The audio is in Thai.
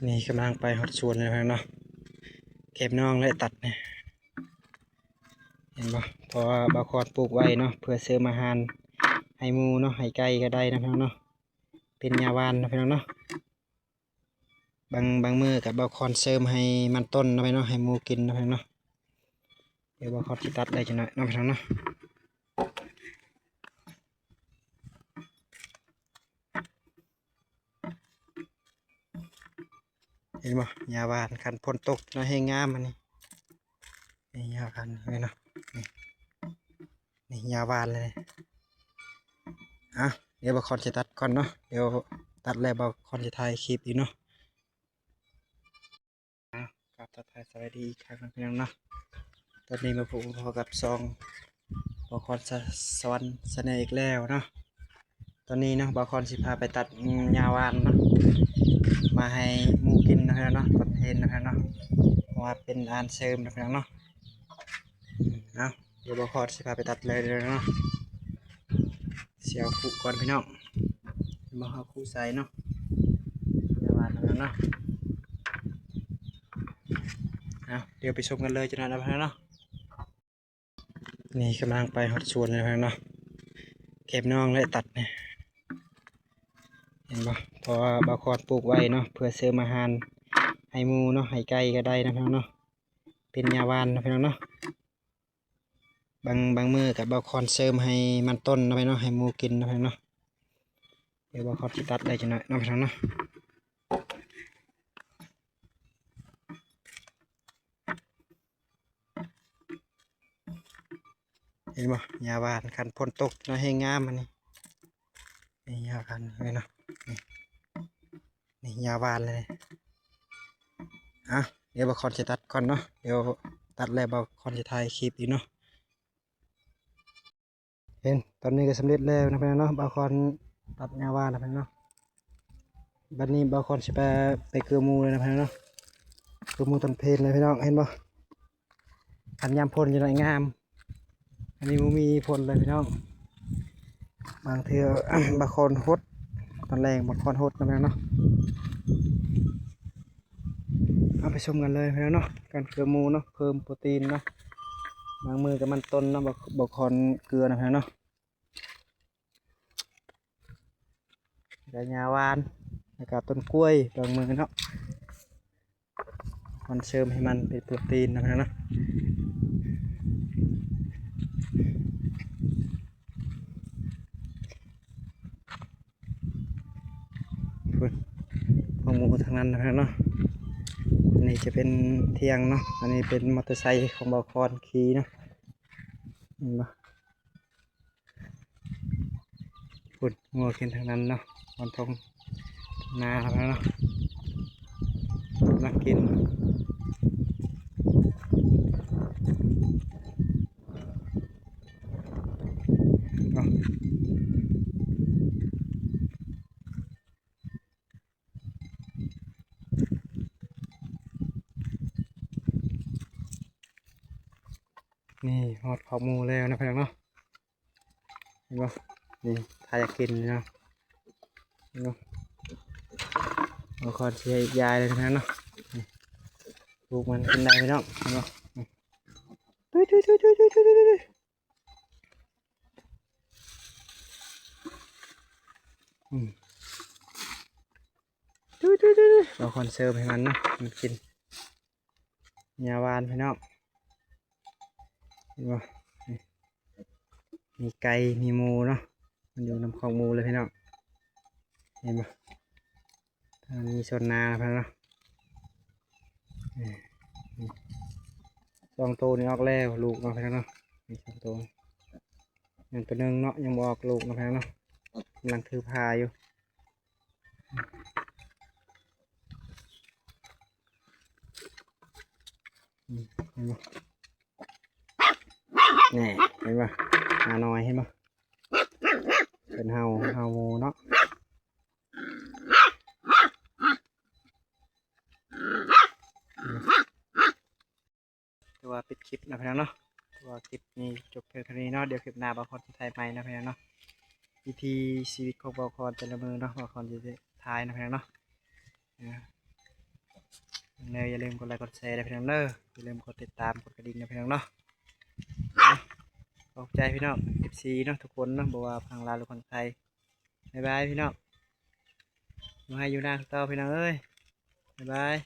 นี่กำลังไปฮอดสวนเลยเนาะเก็บน้องและตัดเนี่ยเห็นบ่เพราะว่าบางคนปลูกไว้เนาะเพื่อเสริมอาหารให้หมูเนาะให้ไก่ก็ได้นะพี่น้องเนาะเป็นยาหวานนะพี่น้องเนาะบางมือกับบางคนเสริมให้มันต้นนะพี่น้องให้หมูกินนะพี่น้องเนาะเดี๋ยวบางคนสิตัดได้จังหน่อยนะพี่น้องเนาะเห็นบ่ยาหวานคันพ้นตกนะให้งามมันนี่ยาพันเลยเนาะนี่ยาหวานเลยอ่ะเดี๋ยวบางคนจะตัดก่อนเนาะเดี๋ยวตัดแล้วบางคนจะถ่ายคลิปอีกเนาะกับตัดถ่ายสวัสดีอีกครั้งนะพี่น้องเนาะตอนนี้มาพบกับซองบางคนสวรรค์เสน่ห์อีกแล้วเนาะตอนนี้เนาะบางคนสิพาไปตัดยาหวานเนาะมาให้หมูกินนะพี่น้องเนาะตอนเพลนนะพี่น้องเนาะเพราะว่าเป็นอาหารเสริมนะพี่น้องเนาะเอาเดี๋ยวบางคนสิพาไปตัดเลยเนาะเสียวคู่ก่อนพี่น้องมาเอาคู่ใส่เนาะยาหวานนะพี่น้องเนาะเอาเดี๋ยวไปชมกันเลยจะนานแล้วพี่น้องเนาะนี่กำลังไปฮอดสวนเลยพี่น้องเนาะเก็บน้องและตัดเนี่ยเห็นบ่เพราะว่าบางคนปลูกไว้เนาะเพื่อเสริมอาหารให้หมูเนาะให้ไก่ก็ได้นะพี่น้องเนาะเป็นยาหวานนะพี่น้องเนาะบางมือกับบางคนเสริมให้มันต้นนะพี่น้องให้หมูกินนะพี่น้องเนาะเดี๋ยวบางคนสิตัดได้จังหน่อยนะพี่น้องเนาะเห็นบ่ยาหวานคันพ้นตกนะให้งามมันนี่ยาพันเลยเนาะนี่ยาหวานเลยอ่ะเดี๋ยวบางคนจะตัดก่อนเนาะเดี๋ยวตัดแล้วบางคนจะถ่ายคลิปอีกเนาะเห็นตอนนี้ก็สำเร็จแล้วนะพี่น้องเนาะบางคนตัดยาหวานนะพี่น้องเนาะบัดนี้บางคนจะไปเกลือหมูเลยนะพี่น้องเนาะเกลือหมูต้นเพลเลยพี่น้องเห็นบ่ขันยามพ่นจะได้งามอันนี้มีพ่นเลยพี่น้องบางเทื่อ บางคนหดตอนแรงบางคนหดนะพี่น้องเนาะเอาไปชมกันเลยพี่น้องเนาะการเกลือหมูเนาะเพิ่มโปรตีนเนาะบางมือกับมันต้นเนาะบางคนเกลือนะพี่น้องเนาะกระยาหวานแล้วก็ต้นกล้วยบางมือเนาะมันเสริมให้มันเป็นโปรตีนนะพี่น้องเนาะพวกหมูทางนั้นนะพี่น้องเนาะอันนี้จะเป็นเทียงเนาะอันนี้เป็นมอเตอร์ไซค์ของบางคนขี่เนาะเห็นปะฝุ่นงัวขึ้นทางนั้นเนาะวันทงนาแล้วเนาะนักกินเนาะนี่หอดข้าวหมูแล้วนะพี่น้องเนาะเห็นปะนี่ถ้าอยากกินเนาะเห็นปะบางคนเชียร์ยายเลยนะพี่น้องเนาะลูกมันกินได้พี่น้องเห็นปะดุยอืมเราคอนเซิร์ฟให้มันเนาะมันกินยาหวานพี่น้องเห็นปะมีไก่มีหมูเนาะมันอยู่น้ำของหมูเลยพี่น้องเห็นปะมีส่วนนาพี่น้องเนาะสองตัวนี้ออกแล้วลูกเนาะพี่น้องเนาะมีสองตัวยังตัวนึงเนาะยังบออกลูกเนาะพี่น้องเนาะกำลังถือพาอยู่เห็นปะนี่เห็นปะหาหน่อยเห็นปะเป็นเฮาหมูเนาะตัวปิดคลิปนะพี่น้องเนาะตัวคลิปนี้จบเพียงเท่านี้เนาะเดี๋ยวคลิปหน้าบางคนจะถ่ายใหม่นะพี่น้องเนาะวิธีชีวิตของบางคนแต่ละมือเนาะบางคนจะถ่ายนะพี่น้องเนาะ เนยอย่าลืมกดไลค์กดแชร์นะพี่น้องเนอะอย่าลืมกดติดตามกดกระดิ่งนะพี่น้องเนาะขอบใจพี่น้อง FC เนาะทุกคนเนาะบอกว่าพังลาวหรือพังไทยบ๊ายบายพี่น้องอยู่ให้อยู่หน้าต่อพี่น้องเอ้ยบ๊ายบาย